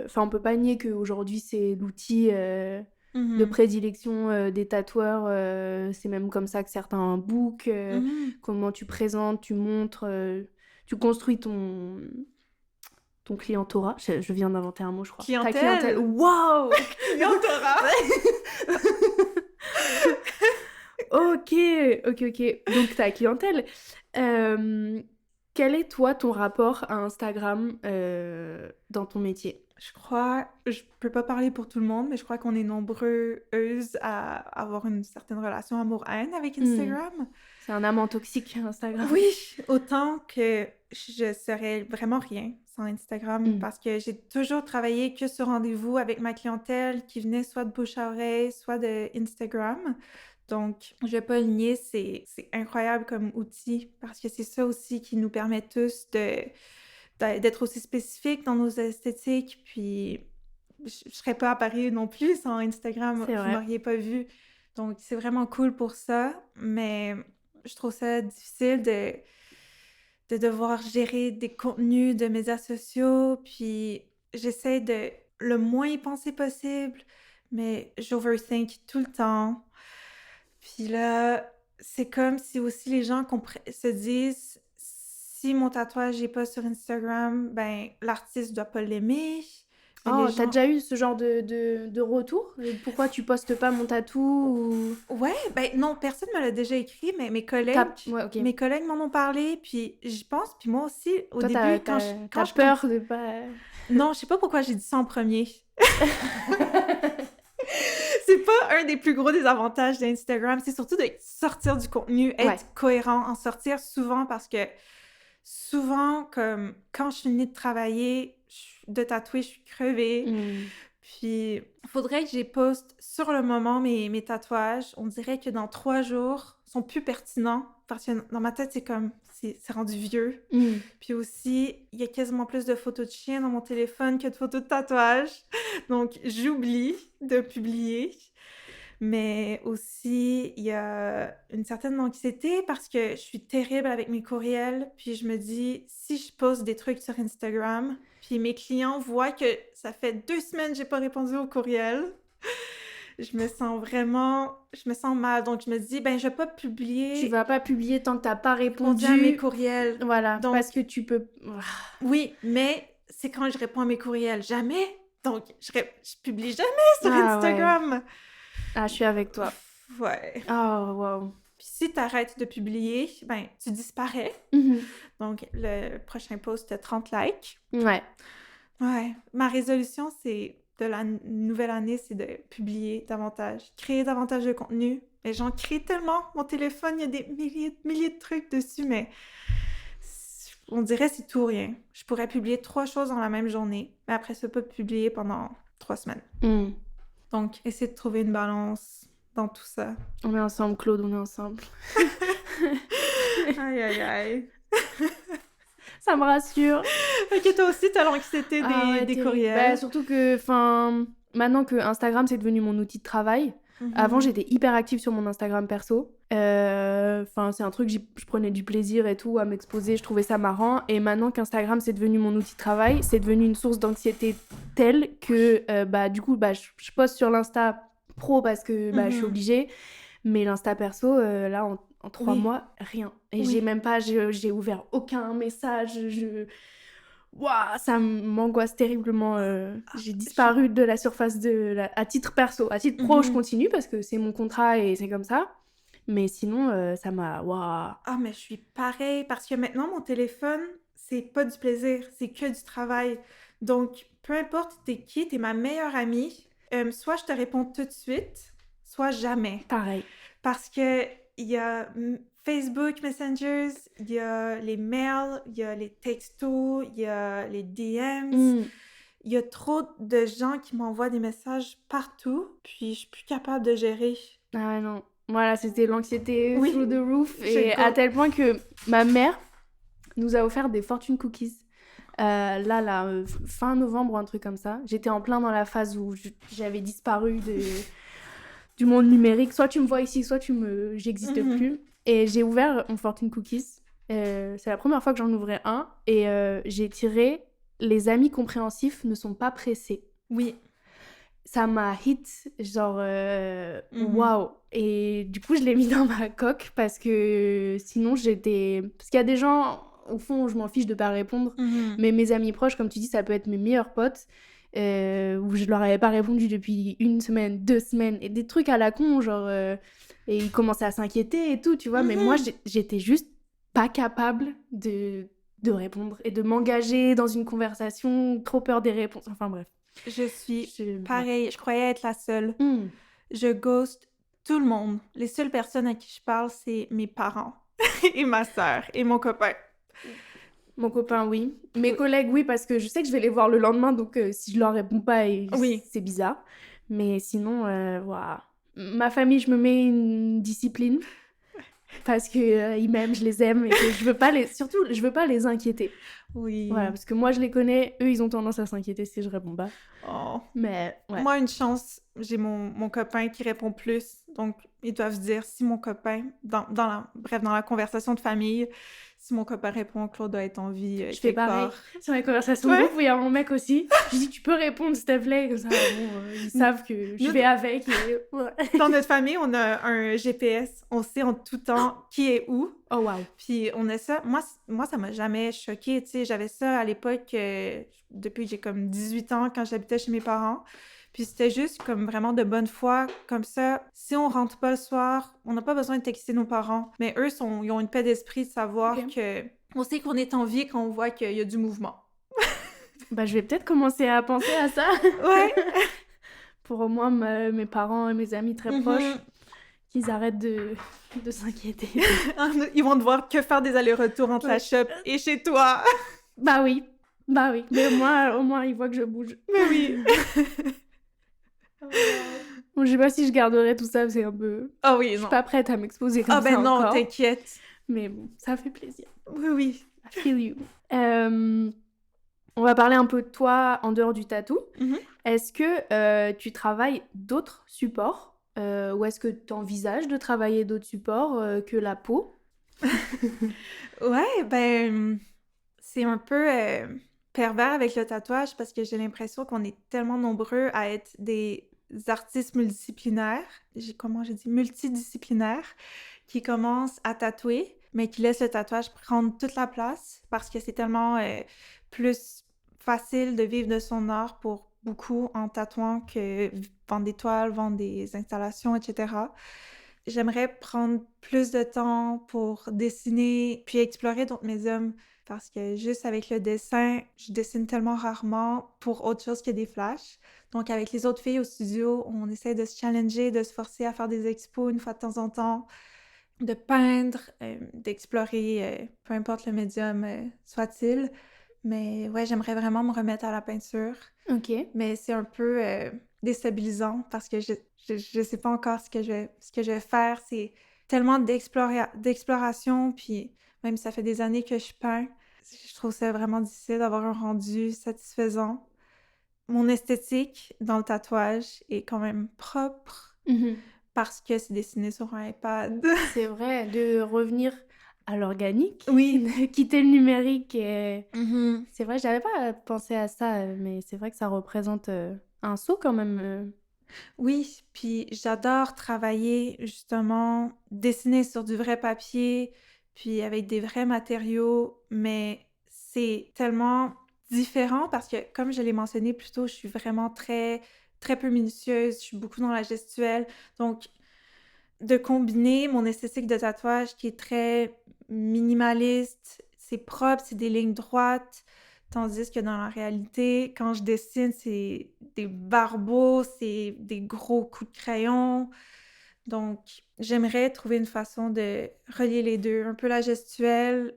enfin on peut pas nier qu'aujourd'hui c'est l'outil de Mhm. prédilection des tatoueurs, c'est même comme ça que certains bookent, Mhm. comment tu présentes, tu montres, tu construis ton clientorat. Je viens d'inventer un mot, je crois. Ta Clientèle. clientèle. Waouh! Clientorat. Ok. Donc ta clientèle. Quel est toi ton rapport à Instagram dans ton métier? Je peux pas parler pour tout le monde, mais je crois qu'on est nombreuses à avoir une certaine relation amour-haine avec Instagram. C'est un amant toxique, Instagram. Oui, autant que je serais vraiment rien sans Instagram parce que j'ai toujours travaillé que sur rendez-vous avec ma clientèle qui venait soit de bouche à oreille, soit de Instagram. Donc, je vais pas le nier, c'est incroyable comme outil parce que c'est ça aussi qui nous permet tous d'être aussi spécifiques dans nos esthétiques. Puis, je serais pas à Paris non plus sans Instagram, C'est vous vrai. m'auriez pas vu. Donc, c'est vraiment cool pour ça, mais je trouve ça difficile de devoir gérer des contenus de médias sociaux, puis j'essaie de le moins y penser possible, mais j'overthink tout le temps. Puis là, c'est comme si aussi les gens se disent si mon tatouage n'est pas sur Instagram, ben l'artiste doit pas l'aimer. Mais Oh, les t'as gens... déjà eu ce genre de retour? Pourquoi tu postes pas mon tatou ou... Ouais, ben non, personne me l'a déjà écrit, mais mes collègues, Ouais, ok. mes collègues m'en ont parlé, puis j'y pense, puis moi aussi, au Toi, début, quand t'as je peur de pas... Non, je sais pas pourquoi j'ai dit ça en premier. C'est pas un des plus gros désavantages d'Instagram, c'est surtout de sortir du contenu, être cohérent, en sortir souvent parce que souvent, comme quand je finis de travailler, de tatouer, je suis crevée. Puis, il faudrait que je poste sur le moment mes tatouages. On dirait que dans 3 jours, ils sont plus pertinents parce que dans ma tête, c'est comme, c'est rendu vieux. Puis aussi, il y a quasiment plus de photos de chiens dans mon téléphone que de photos de tatouages. Donc, j'oublie de publier. Mais aussi, il y a une certaine anxiété parce que je suis terrible avec mes courriels. Puis je me dis, si je poste des trucs sur Instagram, puis mes clients voient que ça fait 2 semaines que j'ai pas répondu au courriel, je me sens mal. Donc je me dis, ben je vais pas publier. Tu vas pas publier tant que t'as pas répondu à mes courriels. Voilà, donc, parce que tu peux... Oui, mais c'est quand je réponds à mes courriels. Jamais. Donc, je publie jamais sur Instagram. Ouais. Ah, je suis avec toi. Ouais. Oh, wow. Puis si t'arrêtes de publier, ben, tu disparais. Donc, le prochain post a 30 likes. Ouais. Ouais. Ma résolution, c'est de la nouvelle année, c'est de publier davantage, créer davantage de contenu. Et j'en crée tellement. Mon téléphone, il y a des milliers de trucs dessus, mais on dirait que c'est tout ou rien. Je pourrais publier 3 choses dans la même journée, mais après ça, pas publier pendant 3 semaines. Donc, essayer de trouver une balance dans tout ça. On est ensemble, Claude, on est ensemble. Aïe, aïe, aïe. Ça me rassure. Ok, toi aussi, t'as l'anxiété des terrible. courriels. Bah, surtout que, maintenant que Instagram, c'est devenu mon outil de travail. Avant, j'étais hyper active sur mon Instagram perso. C'est un truc, je prenais du plaisir et tout à m'exposer, je trouvais ça marrant. Et maintenant qu'Instagram, c'est devenu mon outil de travail, c'est devenu une source d'anxiété telle que, du coup, je poste sur l'Insta pro parce que je suis obligée. Mais l'Insta perso, là, en 3 mois, rien. Et j'ai ouvert aucun message. Waouh, ça m'angoisse terriblement. J'ai disparu de la surface à titre perso. À titre pro, je continue parce que c'est mon contrat et c'est comme ça. Mais sinon, ça m'a... Waouh. Ah, mais je suis pareil parce que maintenant, mon téléphone, c'est pas du plaisir, c'est que du travail. Donc, peu importe t'es qui, t'es ma meilleure amie, soit je te réponds tout de suite, soit jamais. Pareil. Parce que il y a Facebook Messengers, il y a les mails, il y a les textos, il y a les DMs. Il y a trop de gens qui m'envoient des messages partout, puis je suis plus capable de gérer. Ah ouais, non. Voilà, c'était l'anxiété through the roof. J'ai Et à tel point que ma mère nous a offert des fortune cookies. Fin novembre ou un truc comme ça. J'étais en plein dans la phase où j'avais disparu du monde numérique. Soit tu me vois ici, soit j'existe plus. Et j'ai ouvert un fortune cookies. C'est la première fois que j'en ouvrais un. Et j'ai tiré « Les amis compréhensifs ne sont pas pressés ». Oui. Ça m'a hit, genre, waouh. Et du coup, je l'ai mis dans ma coque parce que sinon, Parce qu'il y a des gens, au fond, je m'en fiche de pas répondre. Mais mes amis proches, comme tu dis, ça peut être mes meilleurs potes, où je leur avais pas répondu depuis 1 semaine, 2 semaines, et des trucs à la con, genre... et ils commençaient à s'inquiéter et tout, tu vois. Mais moi, j'étais juste pas capable de répondre et de m'engager dans une conversation, trop peur des réponses. Enfin, bref. Je suis pareil, je croyais être la seule. Je ghost tout le monde. Les seules personnes à qui je parle, c'est mes parents et ma sœur et mon copain. Mon copain, oui. Mes collègues, oui, parce que je sais que je vais les voir le lendemain, donc si je leur réponds pas, c'est bizarre. Mais sinon, waouh. Ma famille, je me mets une discipline parce que ils m'aiment, je les aime et que je veux pas les inquiéter. Oui. Voilà, parce que moi je les connais, eux ils ont tendance à s'inquiéter si je réponds pas. Oh. Mais ouais. Moi, une chance, j'ai mon copain qui répond plus, donc ils doivent se dire si mon copain, dans la conversation de famille, si mon copain répond, Claude doit être en vie. Je fais pareil sur les conversations de groupe où il y a mon mec aussi. Je dis tu peux répondre s'il te plaît, comme ça ils savent que je vais avec. Dans notre famille, on a un GPS, on sait en tout temps qui est où. Oh wow. Puis on a ça, moi ça m'a jamais choquée, tu sais, j'avais ça à l'époque, depuis que j'ai comme 18 ans quand j'habitais chez mes parents. Puis c'était juste comme vraiment de bonne foi, comme ça, si on rentre pas le soir, on n'a pas besoin de texter nos parents. Mais eux, ils ont une paix d'esprit de savoir que on sait qu'on est en vie quand on voit qu'il y a du mouvement. Je vais peut-être commencer à penser à ça. Ouais. Pour au moins mes parents et mes amis très proches, qu'ils arrêtent de s'inquiéter. Ils vont devoir que faire des allers-retours entre la shop et chez toi. Bah oui. Mais au moins, ils voient que je bouge. Mais oui. Bon, je sais pas si je garderai tout ça, c'est un peu... Ah oui, non. Je suis pas prête à m'exposer comme ça ben non, encore. t'inquiète. Mais bon, ça fait plaisir. Oui. I feel you. On va parler un peu de toi en dehors du tatou. Est-ce que tu travailles d'autres supports ou est-ce que tu envisages de travailler d'autres supports que la peau? Ouais, c'est un peu pervers avec le tatouage parce que j'ai l'impression qu'on est tellement nombreux à être des artistes multidisciplinaires, multidisciplinaires, qui commencent à tatouer, mais qui laissent le tatouage prendre toute la place parce que c'est tellement plus facile de vivre de son art pour beaucoup en tatouant que vendre des toiles, vendre des installations, etc. J'aimerais prendre plus de temps pour dessiner puis explorer d'autres médiums. parce que juste avec le dessin, je dessine tellement rarement pour autre chose que des flashs. Donc, avec les autres filles au studio, on essaie de se challenger, de se forcer à faire des expos une fois de temps en temps, de peindre, d'explorer, peu importe le médium soit-il. Mais ouais, j'aimerais vraiment me remettre à la peinture. Ok. Mais c'est un peu déstabilisant parce que je sais pas encore ce que je vais faire. C'est tellement d'exploration, puis même si ça fait des années que je peins, je trouve ça vraiment difficile d'avoir un rendu satisfaisant. Mon esthétique dans le tatouage est quand même propre Mhm. parce que c'est dessiné sur un iPad. C'est vrai, de revenir à l'organique, Oui. quitter le numérique. Et... Mhm. C'est vrai, j'avais pas pensé à ça, mais c'est vrai que ça représente un saut quand même. Oui, puis j'adore travailler justement, dessiner sur du vrai papier, puis avec des vrais matériaux, mais c'est tellement différent parce que, comme je l'ai mentionné plus tôt, je suis vraiment très peu minutieuse, je suis beaucoup dans la gestuelle. Donc, de combiner mon esthétique de tatouage qui est très minimaliste, c'est propre, c'est des lignes droites, tandis que dans la réalité, quand je dessine, c'est des barbeaux, c'est des gros coups de crayon. Donc, j'aimerais trouver une façon de relier les deux, un peu la gestuelle,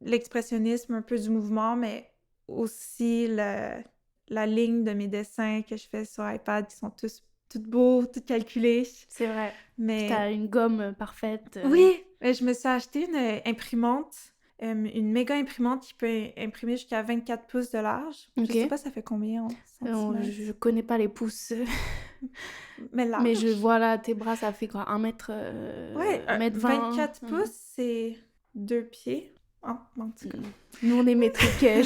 l'expressionnisme, un peu du mouvement, mais aussi la ligne de mes dessins que je fais sur iPad qui sont tous tout beaux, tout calculés. C'est vrai. Puis Mais t'as une gomme parfaite. oui, je me suis acheté une imprimante, une méga imprimante qui peut imprimer jusqu'à 24 pouces de large. Je Ok. sais pas ça fait combien en centimètres, Je connais pas les pouces, mais large. mais je vois là, tes bras, ça fait quoi? 1 mètre, Ouais, 1 mètre 20. 24 pouces, c'est 2 pieds. Ah, en tout cas. Nous, on est métriques, C'est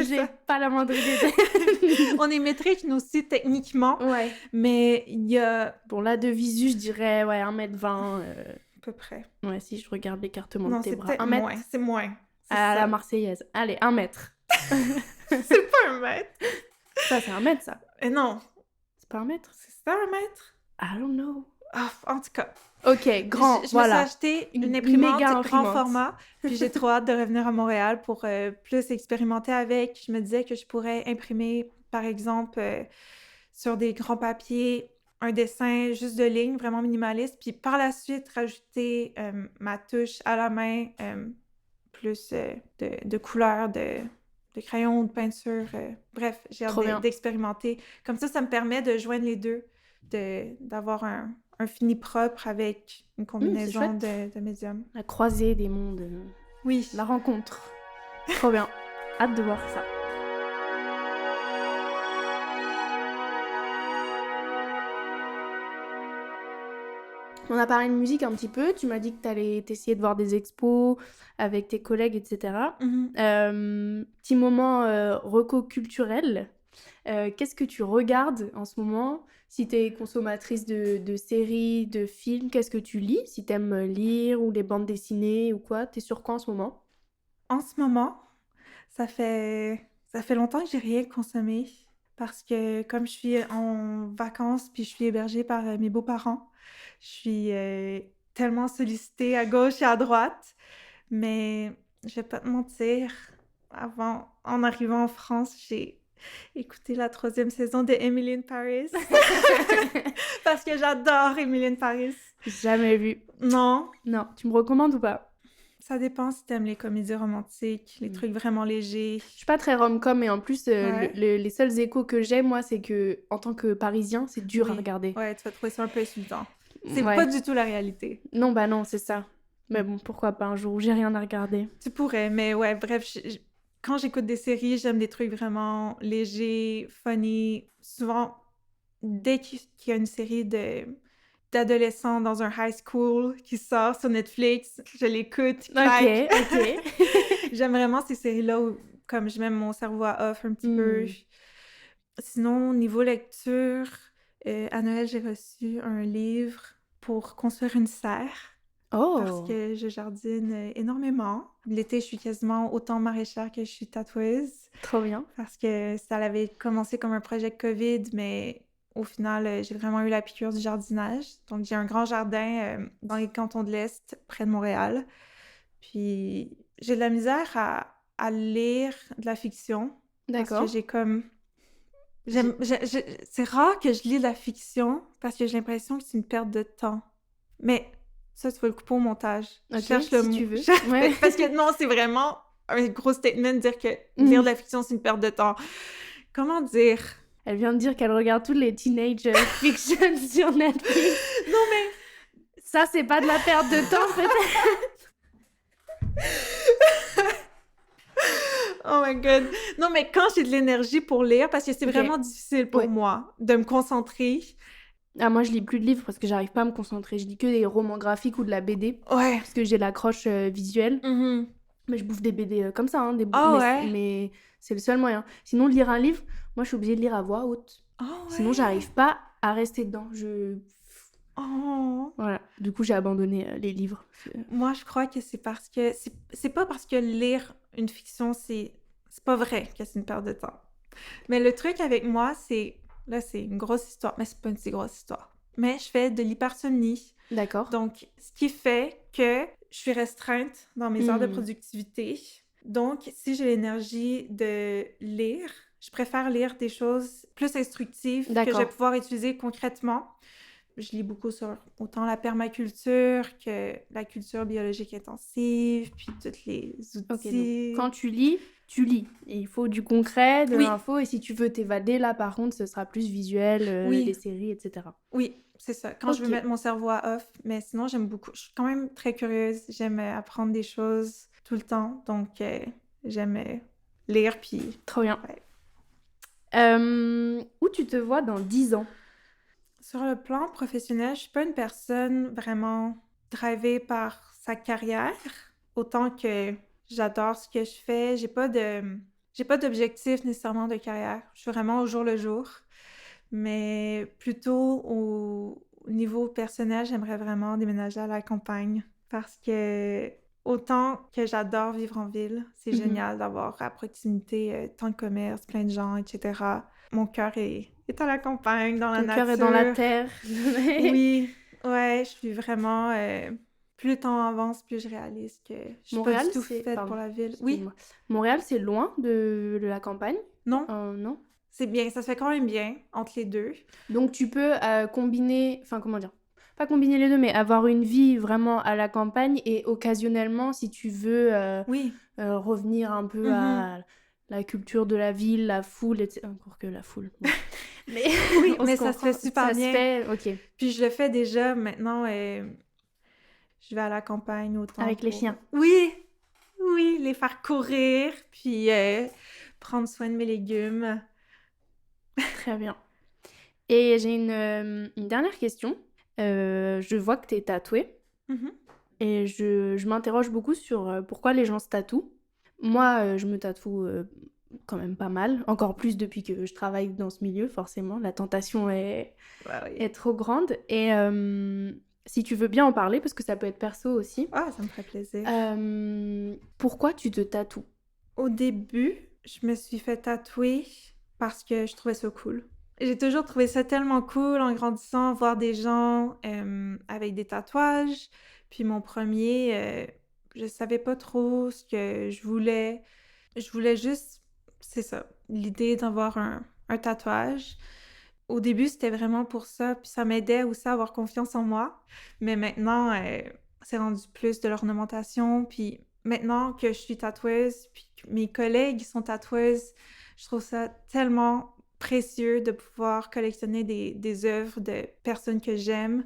j'ai ça. pas la moindre idée. On est métriques, nous aussi, techniquement, Ouais. mais il y a à Bon, là, de visu, je dirais, ouais, 1 m 20. peu près. Ouais, si je regarde l'écartement Non, de tes c'est bras. peut-être 1 mètre moins, c'est moins. C'est à la ça. Marseillaise. Allez, 1 mètre. C'est pas 1 mètre. Ça, c'est 1 mètre, ça. Non, C'est pas 1 mètre? c'est ça 1 mètre? I don't know. Ah, en tout cas. Ok, grand, Je voilà. me suis acheté Une une imprimante méga grand imprimante. format, puis j'ai trop hâte de revenir à Montréal pour plus expérimenter avec. Je me disais que je pourrais imprimer, par exemple, sur des grands papiers, un dessin juste de lignes, vraiment minimaliste, puis par la suite rajouter ma touche à la main, plus de couleurs, de crayons, de peinture. Bref, j'ai Trop bien. hâte d'expérimenter. Comme ça me permet de joindre les deux, d'avoir un fini propre avec une combinaison chouette. de médiums. La croisée des mondes. Oui. La rencontre. Trop bien. Hâte de voir ça. On a parlé de musique un petit peu. Tu m'as dit que tu allais t'essayer de voir des expos avec tes collègues, etc. Mhm. Petit moment reco culturel. Qu'est-ce que tu regardes en ce moment? Si tu es consommatrice de séries, de films, qu'est-ce que tu lis? Si tu aimes lire ou les bandes dessinées ou quoi, t'es sur quoi en ce moment? En ce moment, ça fait longtemps que j'ai rien consommé parce que comme je suis en vacances puis je suis hébergée par mes beaux-parents, je suis tellement sollicitée à gauche et à droite. Mais je vais pas te mentir, en arrivant en France, j'ai écouté la 3e saison de Emily in Paris parce que j'adore Emily in Paris. Jamais vu. Non, Non, tu me recommandes ou pas? ça dépend si t'aimes les comédies romantiques, les trucs vraiment légers. Je suis pas très rom-com et en plus, Ouais. les seuls échos que j'ai, moi, c'est que en tant que Parisien, c'est dur à Oui. regarder. Ouais, tu vas trouver ça un peu insultant. C'est Ouais. pas du tout la réalité. Non, bah non, c'est ça. Mais bon, pourquoi pas un jour où j'ai rien à regarder. Tu pourrais, mais ouais, bref, quand j'écoute des séries, j'aime des trucs vraiment légers, funny. Souvent, dès qu'il y a une série d'adolescents dans un high school qui sort sur Netflix, je l'écoute, clac. Ok. J'aime vraiment ces séries-là où, comme je mets mon cerveau à off un petit peu. Sinon, niveau lecture, à Noël, j'ai reçu un livre pour construire une serre parce Oh, que je jardine énormément. L'été, je suis quasiment autant maraîchère que je suis tatoueuse trop bien. parce que ça avait commencé comme un projet COVID, mais au final, j'ai vraiment eu la piqûre du jardinage. Donc, j'ai un grand jardin dans les cantons de l'Est, près de Montréal. Puis, j'ai de la misère à lire de la fiction. Parce D'accord. que j'ai comme... C'est rare que je lis de la fiction parce que j'ai l'impression que c'est une perte de temps. Mais ça, tu vas le couper au montage. Je Ok, cherche le si mot. tu veux. Ouais. Parce que non, c'est vraiment un gros statement de dire que lire de la fiction, c'est une perte de temps. Comment dire? Elle vient de dire qu'elle regarde tous les teenage fiction sur Netflix. Non, mais... Ça, c'est pas de la perte de temps, peut-être? Oh my God. Non, mais quand j'ai de l'énergie pour lire, parce que c'est Ok. vraiment difficile pour Ouais. moi de me concentrer. Ah, moi, je lis plus de livres parce que j'arrive pas à me concentrer. Je lis que des romans graphiques ou de la BD Ouais. parce que j'ai l'accroche visuelle. Mhm. Mais je bouffe des BD comme ça, hein, Ah mais, ouais? mais c'est le seul moyen. Sinon, lire un livre, moi, je suis obligée de lire à voix haute. Ah ouais? Sinon, j'arrive pas à rester dedans. Oh. Voilà. Du coup, j'ai abandonné les livres. Moi, je crois que c'est parce que... C'est pas parce que lire une fiction, c'est pas vrai que c'est une perte de temps. Mais le truc avec moi, c'est... Là, c'est une grosse histoire, mais c'est pas une si grosse histoire. Mais je fais de l'hypersomnie. D'accord. Donc, ce qui fait que je suis restreinte dans mes heures de Hmm. productivité. Donc, si j'ai l'énergie de lire, je préfère lire des choses plus instructives que je D'accord. vais pouvoir utiliser concrètement. Je lis beaucoup sur autant la permaculture que la culture biologique intensive, puis tous les Ok, donc outils. quand tu lis, tu lis. Et il faut du concret, de Oui. l'info. Et si tu veux t'évader, là, par contre, ce sera plus visuel, Oui. les séries, etc. Oui, c'est ça. Quand je veux Ok. mettre mon cerveau à off, mais sinon, j'aime beaucoup. Je suis quand même très curieuse. J'aime apprendre des choses tout le temps. Donc, j'aime lire, puis... Trop bien. Ouais. Où tu te vois dans 10 ans? Sur le plan professionnel, je suis pas une personne vraiment drivée par sa carrière, autant que j'adore ce que je fais. J'ai pas d'objectif nécessairement de carrière. Je suis vraiment au jour le jour. Mais plutôt au niveau personnel, j'aimerais vraiment déménager à la campagne parce que autant que j'adore vivre en ville, c'est génial d'avoir à proximité tant de commerces, plein de gens, etc. Mon cœur est à la campagne, dans la Ton nature. cœur est dans la terre. Oui, ouais, je suis vraiment... plus le temps avance, plus je réalise que je suis Montréal, pas du tout c'est... faite Pardon, pour la ville. Oui, excuse-moi. Montréal, c'est loin de la campagne? non, Non. c'est bien, ça se fait quand même bien entre les deux. Donc tu peux combiner... Enfin, comment dire? Pas combiner les deux, mais avoir une vie vraiment à la campagne et occasionnellement, si tu veux Oui. revenir un peu à la culture de la ville, la foule, etc. Encore que la foule. Bon. Mais Oui, on mais se ça se comprend. fait super Ça bien. se fait, ok. Puis je le fais déjà maintenant. Je vais à la campagne autant Avec les pour- chiens. Oui, oui, les faire courir, puis prendre soin de mes légumes. Très bien. Et j'ai une dernière question. Je vois que tu es tatouée Mhm. et je m'interroge beaucoup sur pourquoi les gens se tatouent. Moi, je me tatoue quand même pas mal, encore plus depuis que je travaille dans ce milieu, forcément. La tentation est trop grande. Et si tu veux bien en parler, parce que ça peut être perso aussi, Ah, ça me ferait plaisir. pourquoi tu te tatoues? Au début, je me suis fait tatouer parce que je trouvais ça cool. J'ai toujours trouvé ça tellement cool en grandissant, voir des gens avec des tatouages. Puis mon premier, je savais pas trop ce que je voulais. Je voulais juste, c'est ça, l'idée d'avoir un tatouage. Au début, c'était vraiment pour ça, puis ça m'aidait aussi à avoir confiance en moi. Mais maintenant, c'est rendu plus de l'ornementation. Puis maintenant que je suis tatoueuse, puis que mes collègues sont tatoueuses, je trouve ça tellement précieux de pouvoir collectionner des œuvres de personnes que j'aime.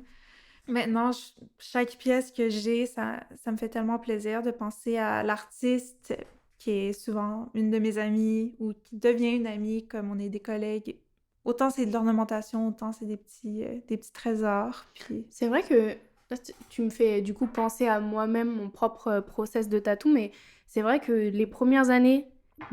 Maintenant, chaque pièce que j'ai, ça me fait tellement plaisir de penser à l'artiste qui est souvent une de mes amies ou qui devient une amie, comme on est des collègues. Autant c'est de l'ornementation, autant c'est des petits trésors. Puis... C'est vrai que là, tu me fais du coup penser à moi-même, mon propre process de tatou, mais c'est vrai que les premières années,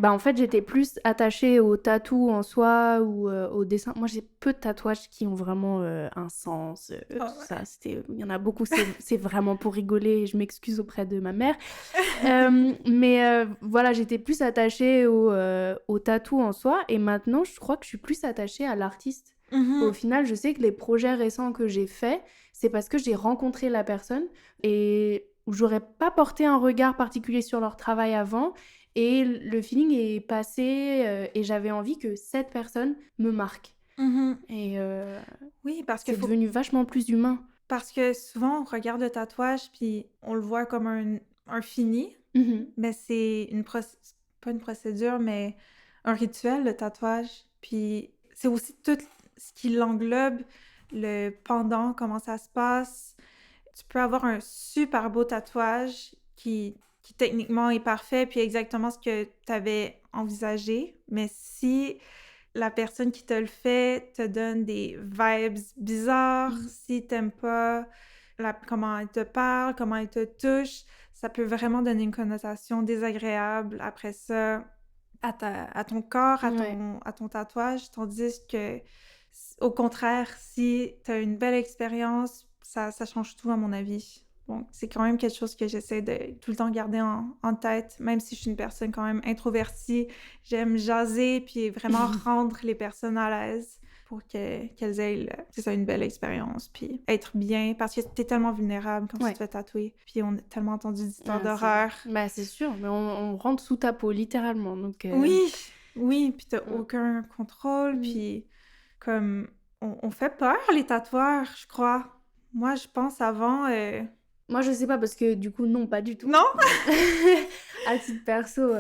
en fait, j'étais plus attachée au tatou en soi ou au dessin. Moi, j'ai peu de tatouages qui ont vraiment un sens. Tout ça, il y en a beaucoup, c'est vraiment pour rigoler. Je m'excuse auprès de ma mère. Mais voilà, j'étais plus attachée au tatou en soi. Et maintenant, je crois que je suis plus attachée à l'artiste. Au final, je sais que les projets récents que j'ai faits, c'est parce que j'ai rencontré la personne et j'aurais pas porté un regard particulier sur leur travail avant. Et le feeling est passé et j'avais envie que cette personne me marque. Et Oui, parce que c'est devenu vachement plus humain. souvent, on regarde le tatouage, puis on le voit comme un fini, mais c'est pas une procédure, mais un rituel, le tatouage. Puis c'est aussi tout ce qui l'englobe, le pendant, comment ça se passe. Tu peux avoir un super beau tatouage qui techniquement est parfait, puis exactement ce que tu avais envisagé, mais si la personne qui te le fait te donne des vibes bizarres, si t'aimes pas comment elle te parle, comment elle te touche, ça peut vraiment donner une connotation désagréable après ça à ton corps, à ton tatouage, tandis que, au contraire, si t'as une belle expérience, ça change tout à mon avis. Donc, c'est quand même quelque chose que j'essaie de tout le temps garder en tête, même si je suis une personne quand même introvertie. J'aime jaser puis vraiment rendre les personnes à l'aise pour qu'elles aient une belle expérience puis être bien, parce que t'es tellement vulnérable quand tu te fais tatouer. Puis on a tellement entendu d'histoires d'horreur. Bah, c'est sûr, mais on rentre sous ta peau, littéralement. Donc, Oui, puis t'as aucun contrôle, puis comme on fait peur, les tatoueurs, je crois. Moi, je pense avant... Moi, je sais pas, parce que du coup, non, pas du tout. Non? À titre perso,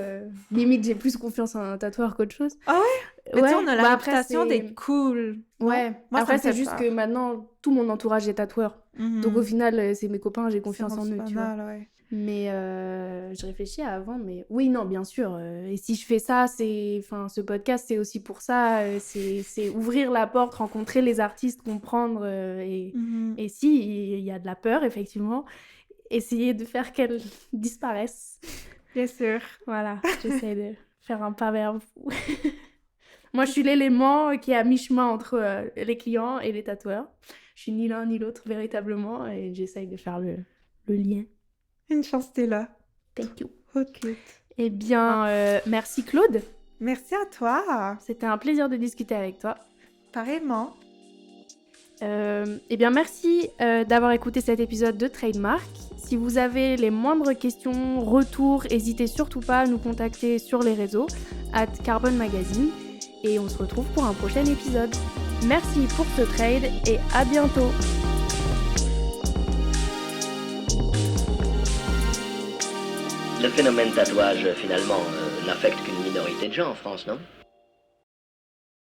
limite, j'ai plus confiance en un tatoueur qu'autre chose. Ah ouais? Mais tu sais, on a la réputation d'être cool. Ouais. Moi, après, ça me c'est fait juste peur. que maintenant, tout mon entourage est tatoueur. Donc au final, c'est mes copains, j'ai confiance en eux, tu vois. Ouais. Mais je réfléchis à avant, mais oui, non, bien sûr. Et si je fais ça, ce podcast, c'est aussi pour ça. C'est ouvrir la porte, rencontrer les artistes, comprendre. Et si il y a de la peur, effectivement, essayer de faire qu'elle disparaisse. Bien sûr. Voilà, j'essaie de faire un pas vers vous. Moi, je suis l'élément qui est à mi-chemin entre les clients et les tatoueurs. Je suis ni l'un ni l'autre, véritablement, et j'essaye de faire le lien. Une chance, t'es là. Thank you. Ok. Eh bien, merci Claude. Merci à toi. C'était un plaisir de discuter avec toi. Pareillement. Eh bien, merci d'avoir écouté cet épisode de Trademark. Si vous avez les moindres questions, retours, n'hésitez surtout pas à nous contacter sur les réseaux @Carbon Magazine. Et on se retrouve pour un prochain épisode. Merci pour ce trade et à bientôt. Le phénomène tatouage, finalement, n'affecte qu'une minorité de gens en France, non ?